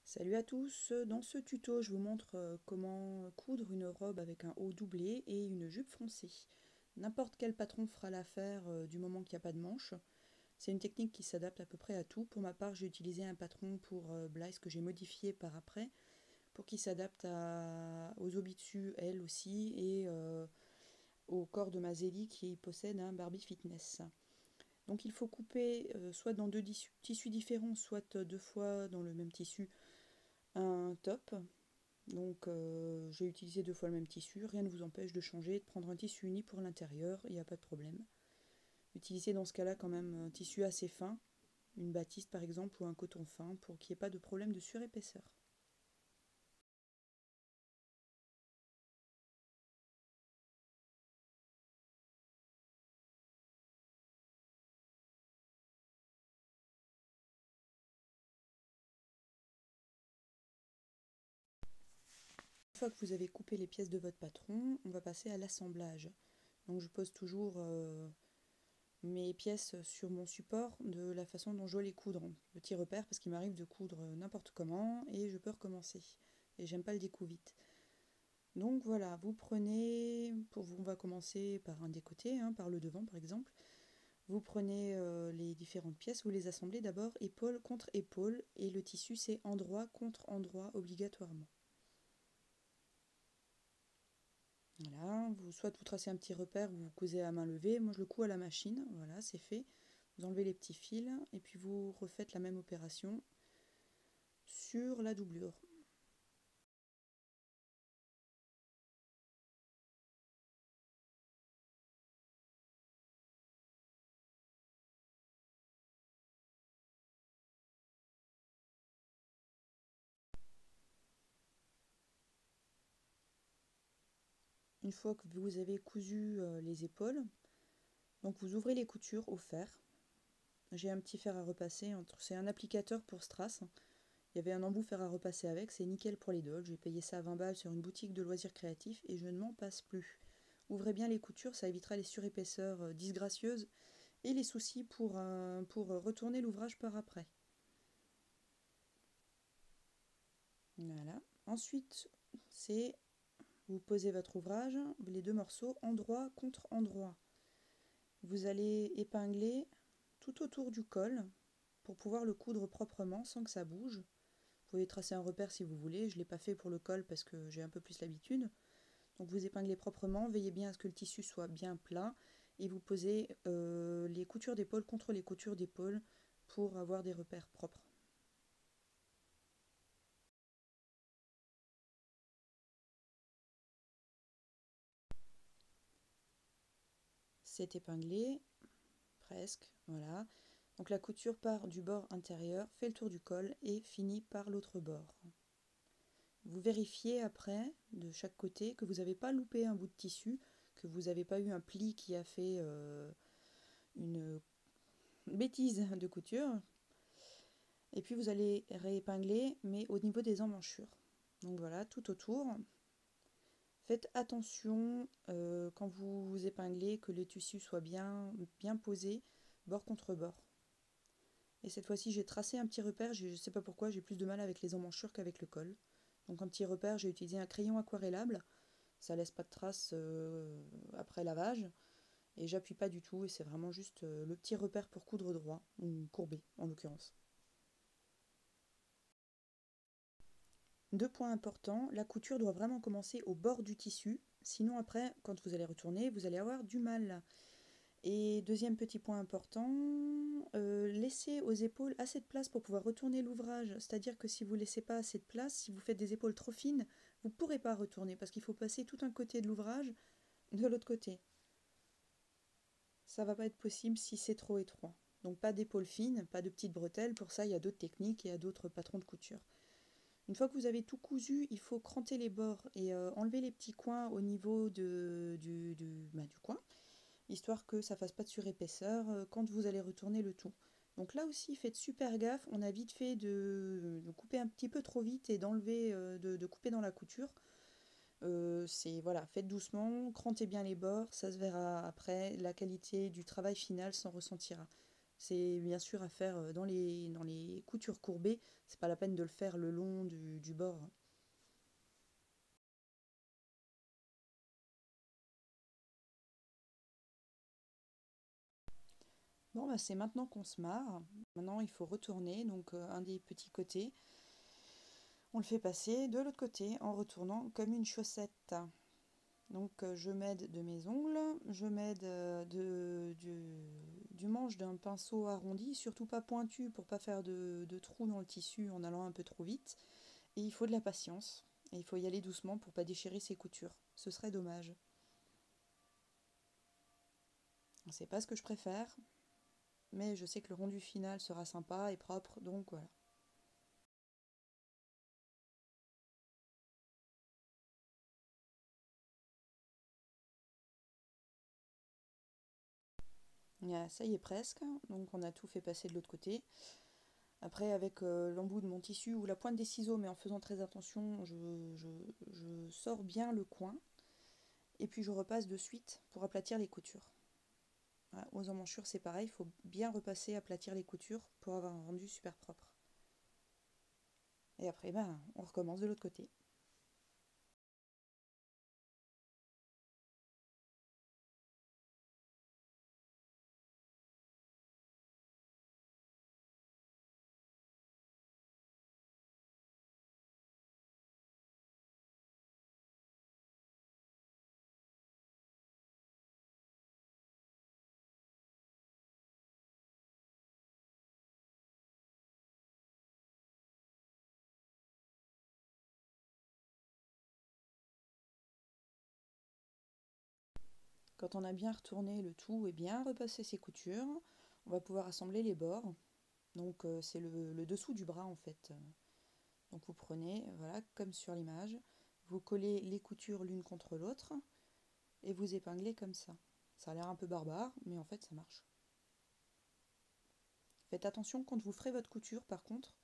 Salut à tous, dans ce tuto je vous montre comment coudre une robe avec un haut doublé et une jupe froncée. N'importe quel patron fera l'affaire du moment qu'il n'y a pas de manches. C'est une technique qui s'adapte à peu près à tout. Pour ma part j'ai utilisé un patron pour Blaise que j'ai modifié par après pour qu'il s'adapte aux obis dessus elle aussi et au corps de ma Zélie qui possède un Barbie Fitness. Donc il faut couper soit dans deux tissus différents, soit deux fois dans le même tissu un top. Donc j'ai utilisé deux fois le même tissu, rien ne vous empêche de changer, de prendre un tissu uni pour l'intérieur, il n'y a pas de problème. Utilisez dans ce cas-là quand même un tissu assez fin, une batiste par exemple ou un coton fin pour qu'il n'y ait pas de problème de surépaisseur. Une fois que vous avez coupé les pièces de votre patron, on va passer à l'assemblage. Donc je pose toujours mes pièces sur mon support de la façon dont je dois les coudre. Petit repère parce qu'il m'arrive de coudre n'importe comment et je peux recommencer. Et j'aime pas le découp vite. Donc voilà, vous prenez, on va commencer par un des côtés, par le devant par exemple. Vous prenez les différentes pièces, vous les assemblez d'abord épaule contre épaule et le tissu c'est endroit contre endroit obligatoirement. Voilà, soit vous tracez un petit repère, vous cousez à main levée, moi je le couds à la machine, voilà c'est fait. Vous enlevez les petits fils et puis vous refaites la même opération sur la doublure. Une fois que vous avez cousu les épaules, donc vous ouvrez les coutures au fer. J'ai un petit fer à repasser, c'est un applicateur pour strass. Il y avait un embout fer à repasser avec, c'est nickel pour les dolls. J'ai payé ça à 20 balles sur une boutique de loisirs créatifs et je ne m'en passe plus. Ouvrez bien les coutures, ça évitera les surépaisseurs disgracieuses et les soucis pour retourner l'ouvrage par après. Voilà. Ensuite, c'est vous posez votre ouvrage, les deux morceaux endroit contre endroit. Vous allez épingler tout autour du col pour pouvoir le coudre proprement sans que ça bouge. Vous pouvez tracer un repère si vous voulez, je ne l'ai pas fait pour le col parce que j'ai un peu plus l'habitude. Donc vous épinglez proprement, veillez bien à ce que le tissu soit bien plat et vous posez les coutures d'épaule contre les coutures d'épaule pour avoir des repères propres. C'est épinglé, presque, voilà. Donc la couture part du bord intérieur, fait le tour du col et finit par l'autre bord. Vous vérifiez après, de chaque côté, que vous n'avez pas loupé un bout de tissu, que vous n'avez pas eu un pli qui a fait une bêtise de couture. Et puis vous allez réépingler, mais au niveau des emmanchures. Donc voilà, tout autour. Faites attention quand vous épinglez que le tissu soit bien posé, bord contre bord. Et cette fois-ci, j'ai tracé un petit repère, je ne sais pas pourquoi, j'ai plus de mal avec les emmanchures qu'avec le col. Donc un petit repère, j'ai utilisé un crayon aquarellable, ça laisse pas de traces après lavage, et j'appuie pas du tout, et c'est vraiment juste le petit repère pour coudre droit, ou courbé en l'occurrence. Deux points importants, la couture doit vraiment commencer au bord du tissu, sinon après, quand vous allez retourner, vous allez avoir du mal. Et deuxième petit point important, laissez aux épaules assez de place pour pouvoir retourner l'ouvrage. C'est-à-dire que si vous ne laissez pas assez de place, si vous faites des épaules trop fines, vous ne pourrez pas retourner parce qu'il faut passer tout un côté de l'ouvrage de l'autre côté. Ça ne va pas être possible si c'est trop étroit. Donc pas d'épaules fines, pas de petites bretelles, pour ça il y a d'autres techniques et il y a d'autres patrons de couture. Une fois que vous avez tout cousu, il faut cranter les bords et enlever les petits coins au niveau du coin, histoire que ça fasse pas de surépaisseur quand vous allez retourner le tout. Donc là aussi, faites super gaffe, on a vite fait de couper un petit peu trop vite et d'enlever, de couper dans la couture. C'est voilà, faites doucement, crantez bien les bords, ça se verra après, la qualité du travail final s'en ressentira. C'est bien sûr à faire dans les coutures courbées, c'est pas la peine de le faire le long du bord. Bon, bah, c'est maintenant qu'on se marre. Maintenant, il faut retourner, donc un des petits côtés. On le fait passer de l'autre côté en retournant comme une chaussette. Donc je m'aide de mes ongles, je m'aide du manche d'un pinceau arrondi, surtout pas pointu pour pas faire de trous dans le tissu en allant un peu trop vite. Et il faut de la patience. Et il faut y aller doucement pour pas déchirer ses coutures. Ce serait dommage. C'est pas ce que je préfère, mais je sais que le rendu final sera sympa et propre, donc voilà. Ça y est presque, donc on a tout fait passer de l'autre côté. Après, avec l'embout de mon tissu ou la pointe des ciseaux, mais en faisant très attention, je sors bien le coin. Et puis je repasse de suite pour aplatir les coutures. Voilà, aux emmanchures, c'est pareil, il faut bien repasser, aplatir les coutures pour avoir un rendu super propre. Et après, ben, on recommence de l'autre côté. Quand on a bien retourné le tout et bien repassé ses coutures, on va pouvoir assembler les bords. Donc c'est le dessous du bras en fait. Donc vous prenez, voilà, comme sur l'image, vous collez les coutures l'une contre l'autre et vous épinglez comme ça. Ça a l'air un peu barbare, mais en fait ça marche. Faites attention quand vous ferez votre couture par contre,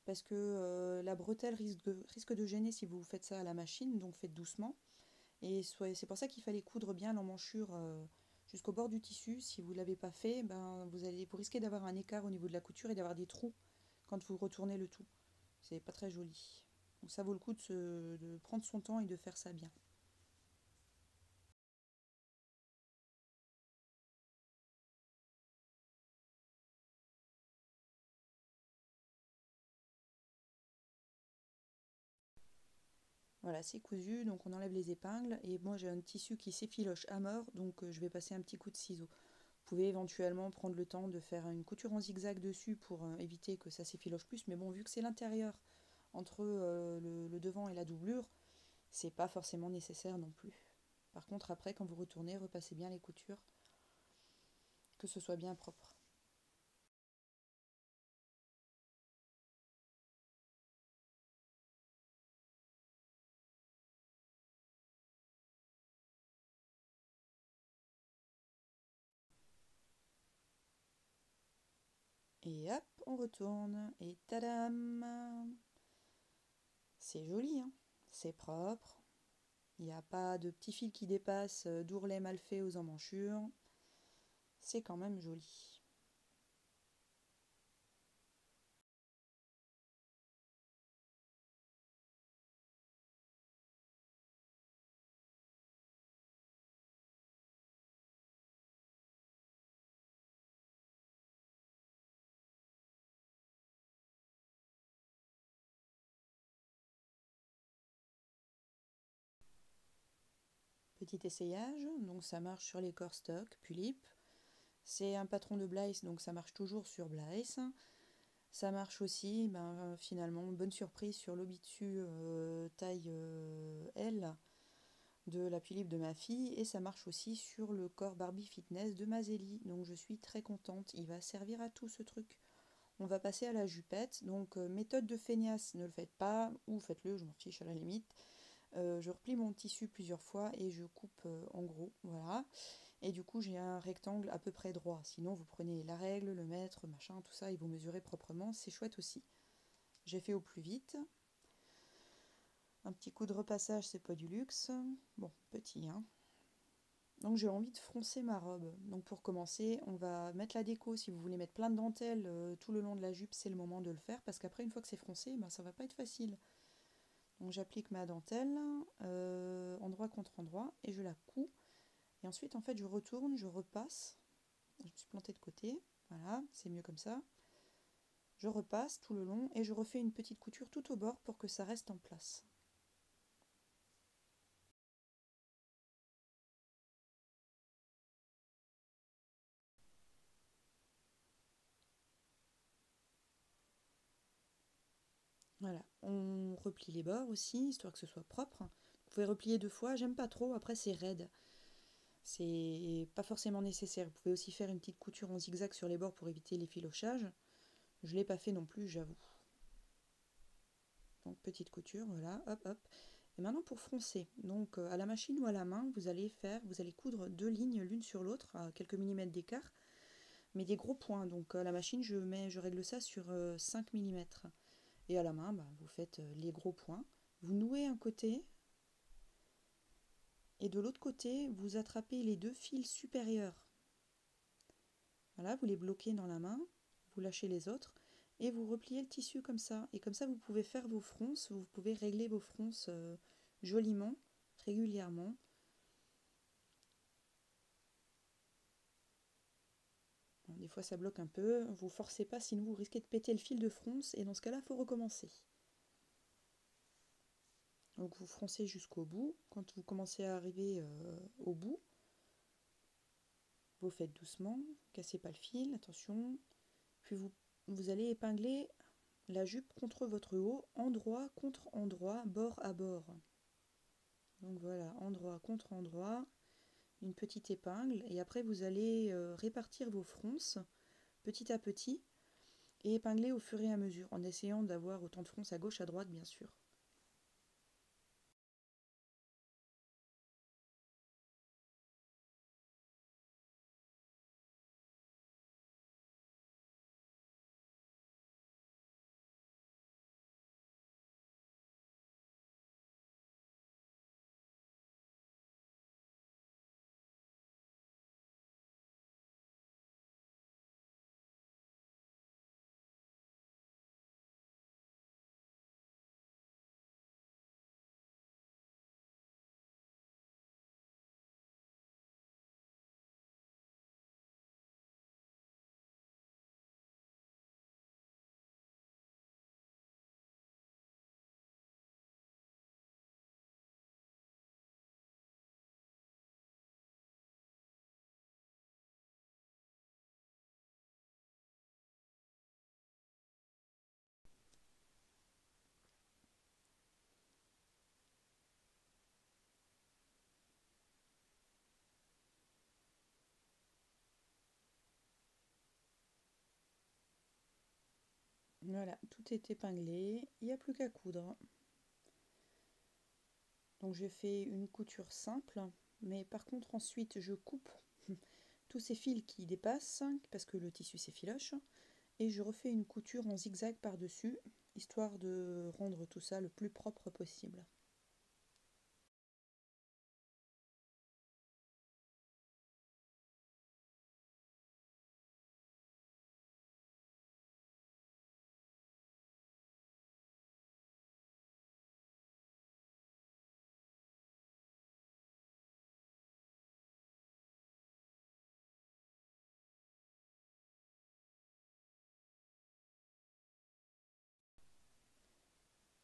parce que la bretelle risque de gêner si vous faites ça à la machine, donc faites doucement. Et c'est pour ça qu'il fallait coudre bien l'emmanchure jusqu'au bord du tissu. Si vous ne l'avez pas fait, ben, vous risquez d'avoir un écart au niveau de la couture et d'avoir des trous quand vous retournez le tout. C'est pas très joli. Donc ça vaut le coup de prendre son temps et de faire ça bien. Voilà, c'est cousu, donc on enlève les épingles. Et moi j'ai un tissu qui s'effiloche à mort, donc je vais passer un petit coup de ciseau. Vous pouvez éventuellement prendre le temps de faire une couture en zigzag dessus pour éviter que ça s'effiloche plus. Mais bon, vu que c'est l'intérieur entre le devant et la doublure, c'est pas forcément nécessaire non plus. Par contre, après, quand vous retournez, repassez bien les coutures, que ce soit bien propre. Et hop, on retourne. Et tadam! C'est joli, hein? C'est propre. Il n'y a pas de petits fils qui dépassent, d'ourlets mal faits aux emmanchures. C'est quand même joli. Petit essayage, donc ça marche sur les corps stock, Pulip. C'est un patron de Blaise, donc ça marche toujours sur Blaise. Ça marche aussi, ben, finalement, bonne surprise sur l'obitude taille L de la Philippe de ma fille, et ça marche aussi sur le corps Barbie Fitness de Mazeli. Donc je suis très contente, il va servir à tout ce truc. On va passer à la jupette, donc méthode de feignasse, ne le faites pas, ou faites-le, je m'en fiche à la limite. Je replie mon tissu plusieurs fois et je coupe en gros, voilà. Et du coup, j'ai un rectangle à peu près droit. Sinon, vous prenez la règle, le mètre, machin, tout ça, et vous mesurez proprement. C'est chouette aussi. J'ai fait au plus vite. Un petit coup de repassage, c'est pas du luxe. Bon, petit, hein. Donc j'ai envie de froncer ma robe. Donc pour commencer, on va mettre la déco. Si vous voulez mettre plein de dentelles tout le long de la jupe, c'est le moment de le faire parce qu'après, une fois que c'est froncé, ben, ça va pas être facile. Donc j'applique ma dentelle endroit contre endroit et je la couds. Et ensuite, en fait, je retourne, je repasse. Je me suis plantée de côté. Voilà, c'est mieux comme ça. Je repasse tout le long et je refais une petite couture tout au bord pour que ça reste en place. Voilà, on replie les bords aussi, histoire que ce soit propre. Vous pouvez replier 2 fois, j'aime pas trop, après c'est raide. C'est pas forcément nécessaire. Vous pouvez aussi faire une petite couture en zigzag sur les bords pour éviter l'effilochage. Je l'ai pas fait non plus, j'avoue. Donc petite couture, voilà, hop hop. Et maintenant pour froncer, donc à la machine ou à la main, vous allez coudre 2 lignes l'une sur l'autre à quelques millimètres d'écart, mais des gros points. Donc à la machine, je règle ça sur 5 millimètres. Et à la main, bah, vous faites les gros points. Vous nouez un côté et de l'autre côté, vous attrapez les 2 fils supérieurs. Voilà, vous les bloquez dans la main, vous lâchez les autres et vous repliez le tissu comme ça. Et comme ça, vous pouvez faire vos fronces, vous pouvez régler vos fronces joliment, régulièrement. Bon, des fois, ça bloque un peu, vous forcez pas, sinon vous risquez de péter le fil de fronce et dans ce cas-là, il faut recommencer. Donc vous froncez jusqu'au bout. Quand vous commencez à arriver au bout, vous faites doucement, cassez pas le fil, attention. Puis vous allez épingler la jupe contre votre haut, endroit contre endroit, bord à bord. Donc voilà, endroit contre endroit, une petite épingle. Et après, vous allez répartir vos fronces petit à petit et épingler au fur et à mesure, en essayant d'avoir autant de fronces à gauche, à droite, bien sûr. Voilà, tout est épinglé, il n'y a plus qu'à coudre. Donc je fais une couture simple, mais par contre ensuite je coupe tous ces fils qui dépassent, parce que le tissu s'effiloche, et je refais une couture en zigzag par-dessus, histoire de rendre tout ça le plus propre possible.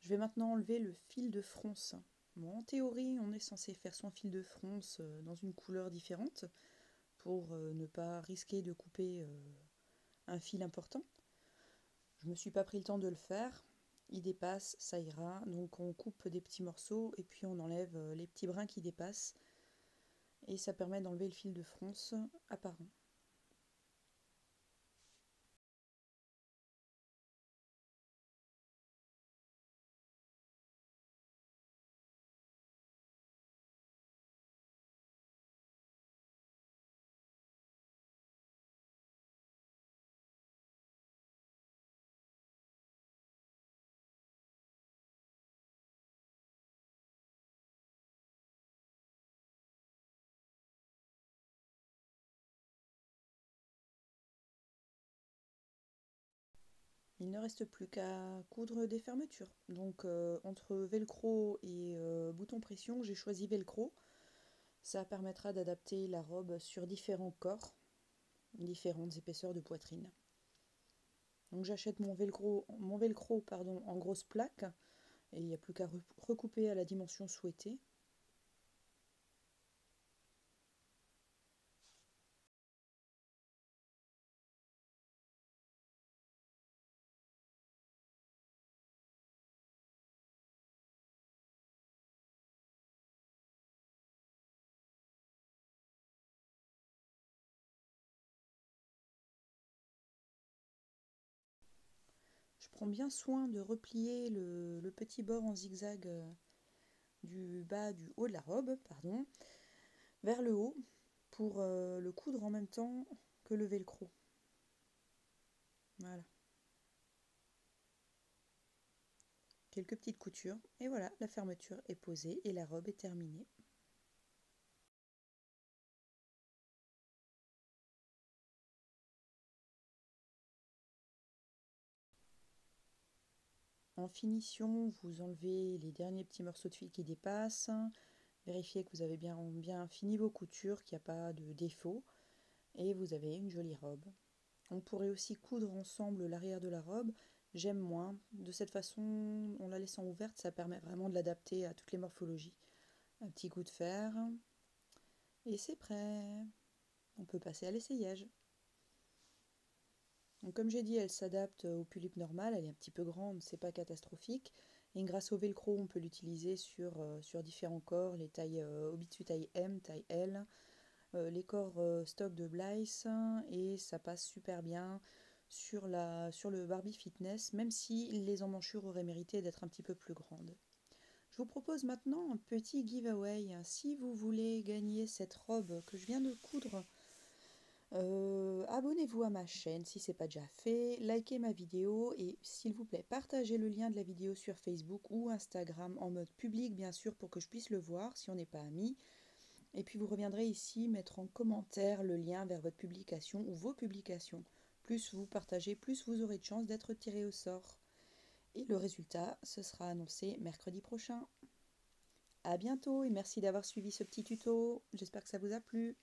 Je vais maintenant enlever le fil de fronce. Bon, en théorie, on est censé faire son fil de fronce dans une couleur différente pour ne pas risquer de couper un fil important. Je ne me suis pas pris le temps de le faire. Il dépasse, ça ira. Donc on coupe des petits morceaux et puis on enlève les petits brins qui dépassent. Et ça permet d'enlever le fil de fronce apparent. il ne reste plus qu'à coudre des fermetures. Donc entre velcro et bouton pression, j'ai choisi velcro. Ça permettra d'adapter la robe sur différents corps, différentes épaisseurs de poitrine. Donc j'achète mon velcro en grosse plaque et il n'y a plus qu'à recouper à la dimension souhaitée. Je prends bien soin de replier le petit bord en zigzag du haut de la robe, vers le haut pour le coudre en même temps que le velcro. Voilà. Quelques petites coutures et voilà, la fermeture est posée et la robe est terminée. En finition, vous enlevez les derniers petits morceaux de fil qui dépassent. Vérifiez que vous avez bien fini vos coutures, qu'il n'y a pas de défaut. Et vous avez une jolie robe. On pourrait aussi coudre ensemble l'arrière de la robe. J'aime moins. De cette façon, en la laissant ouverte, ça permet vraiment de l'adapter à toutes les morphologies. Un petit coup de fer. Et c'est prêt. On peut passer à l'essayage. Donc, comme j'ai dit, elle s'adapte au pull-up normal, elle est un petit peu grande, c'est pas catastrophique. Et grâce au velcro, on peut l'utiliser sur différents corps, les tailles Obitsu taille M, taille L, les corps stock de Blythe, et ça passe super bien sur le Barbie Fitness, même si les emmanchures auraient mérité d'être un petit peu plus grandes. Je vous propose maintenant un petit giveaway. Si vous voulez gagner cette robe que je viens de coudre, abonnez-vous à ma chaîne si ce n'est pas déjà fait, likez ma vidéo et s'il vous plaît partagez le lien de la vidéo sur Facebook ou Instagram en mode public bien sûr pour que je puisse le voir si on n'est pas amis. Et puis vous reviendrez ici mettre en commentaire le lien vers votre publication ou vos publications. Plus vous partagez, plus vous aurez de chances d'être tiré au sort. Et le résultat, ce sera annoncé mercredi prochain. A bientôt et merci d'avoir suivi ce petit tuto. J'espère que ça vous a plu.